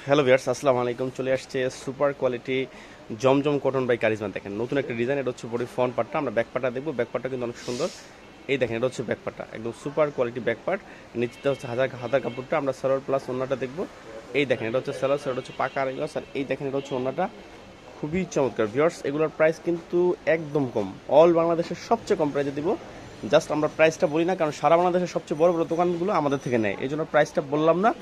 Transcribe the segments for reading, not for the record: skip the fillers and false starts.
Hello viewers, আসসালামু আলাইকুম। চলে আসছে super quality Zamzam cotton by Karishma. দেখেন নতুন একটা ডিজাইন। এটা হচ্ছে বডি ফ্রন্ট পার্টটা। আমরা ব্যাক পার্টটা দেখবো। ব্যাক পার্টটা কিন্তু অনেক সুন্দর। এই দেখেন, এটা হচ্ছে ব্যাক পার্টটা, একদম সুপার কোয়ালিটি ব্যাক পার্ট। নিচটা হচ্ছে হাতার কাপড়টা। আমরা সালোয়ার প্লাস ওন্নাটা দেখবো। এই দেখেন, এটা হচ্ছে সালোয়ার, এটা হচ্ছে পাকা আড়াই গজ। আর এই দেখেন, এটা হচ্ছে ওন্নাটা। খুবই চমৎকার ভিউয়ার্স। এগুলোর প্রাইস কিন্তু একদম কম, অল বাংলাদেশের সবচেয়ে কম প্রাইসে দিব। জাস্ট আমরা প্রাইসটা বলি না, কারণ সারা বাংলাদেশের সবচেয়ে বড় বড় দোকানগুলো আমাদের থেকে নেয়, এই জন্য প্রাইসটা বললাম না।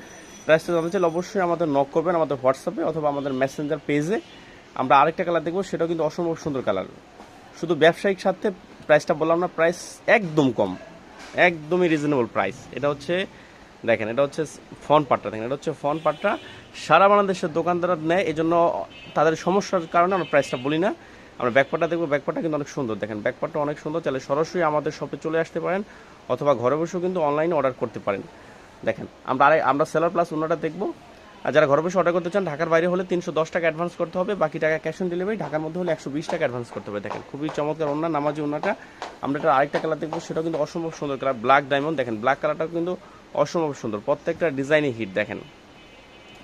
প্রাইসটা জানতে চাইলে অবশ্যই আমাদের নক করবেন, আমাদের হোয়াটসঅ্যাপে অথবা আমাদের মেসেঞ্জার পেজে। আমরা আরেকটা কালার দেখবো, সেটাও কিন্তু অসম্ভব সুন্দর কালার। শুধু ব্যবসায়িক স্বার্থে প্রাইসটা বললাম না, প্রাইস একদম কম, একদমই রিজনেবল প্রাইস। এটা হচ্ছে দেখেন, এটা হচ্ছে ফ্রন্ট পার্টটা। দেখেন, এটা হচ্ছে ফ্রন্ট পার্টটা। সারা বাংলাদেশের দোকানদাররা নেয়, এই জন্য তাদের সমস্যার কারণে আমরা প্রাইসটা বলি না। আমরা ব্যাকপার্টটা দেখবো। ব্যাকপার্টটা কিন্তু অনেক সুন্দর। দেখেন, ব্যাকপার্টটা অনেক সুন্দর। চাইলে সরাসরি আমাদের শপে চলে আসতে পারেন, অথবা ঘরে বসেও কিন্তু অনলাইনে অর্ডার করতে পারেন। দেখেন, আমরা সেলার প্লাস ওনাটা দেখবো। আর যারা ঘরে বসে অর্ডার করতে চান, ঢাকার বাইরে হলে 310 টাকা অ্যাডভান্স করতে হবে, বাকি টাকা ক্যাশ অন ডেলিভারি। ঢাকার মধ্যে হলে 120 টাকা অ্যাডভান্স করতে হবে। দেখেন, খুবই চমৎকার ওন্না, নামাজি ওন্নাটা। আমরা এটা আরেকটা কালার দেখবো, সেটাও কিন্তু অসম্ভব সুন্দর কালার, ব্ল্যাক ডায়মন্ড। দেখেন, ব্ল্যাক কালারটাও কিন্তু অসম্ভব সুন্দর। প্রত্যেকটা ডিজাইনই হিট। দেখেন,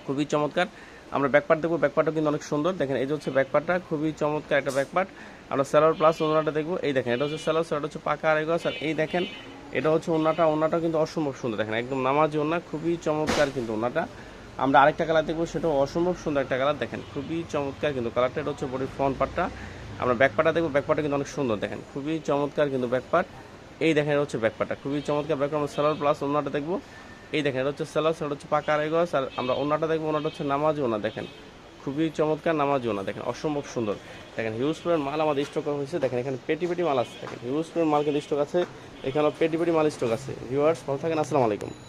খুবই চমৎকার। আমরা ব্যাকপার্ট দেখবো। ব্যাকপার্টও কিন্তু অনেক সুন্দর। দেখেন, এই যে হচ্ছে ব্যাকপার্টটা, খুবই চমৎকার একটা ব্যাকপার্ট। আমরা সেলার প্লাস ওন্নাটা দেখবো। এই দেখেন, এটা হচ্ছে সেলার, সেটা হচ্ছে পাকা আড়াই গজ। আর এই দেখেন, এটা হচ্ছে ওন্নাটা। ওন্নাটা কিন্তু অসম্ভব সুন্দর। দেখেন, একদম নামাজি ওন্না, খুবই চমৎকার কিন্তু ওন্নাটা। আমরা আরেকটা কালার দেখবো, সেটাও অসম্ভব সুন্দর একটা কালার। দেখেন, খুবই চমৎকার কিন্তু কালারটা। এটা হচ্ছে বডির ফ্রন্ট পার্টটা। আমরা ব্যাকপার্টটা দেখবো। ব্যাকপার্টটা কিন্তু অনেক সুন্দর। দেখেন, খুবই চমৎকার কিন্তু ব্যাকপার্ট। এই দেখেন, এটা হচ্ছে ব্যাকপার্টটা, খুবই চমৎকার ব্যাকপার্ট। আমরা সেলার প্লাস ওন্নাটা দেখবো। এই দেখেন, এটা হচ্ছে সেলার, সেটা হচ্ছে পাকা আড়াই গজ। আর আমরা ওন্নাটা দেখবো। ওন্নাটা হচ্ছে নামাজি ওন্না। দেখেন, খুবই চমৎকার নামাজি ওন্না। দেখেন, অসম্ভব সুন্দর। দেখেন, হিউজ পরিমাণ মাল আমাদের স্টক করা হয়েছে। দেখেন, এখানে পেটি পেটি মাল আছে। দেখেন, হিউজ পরিমাণ মাল কিন্তু স্টক আছে। এখানে পেটি পেটি মাল স্টক আছে। ভিউয়ার্স, ভালো থাকেন। আসসালামু আলাইকুম।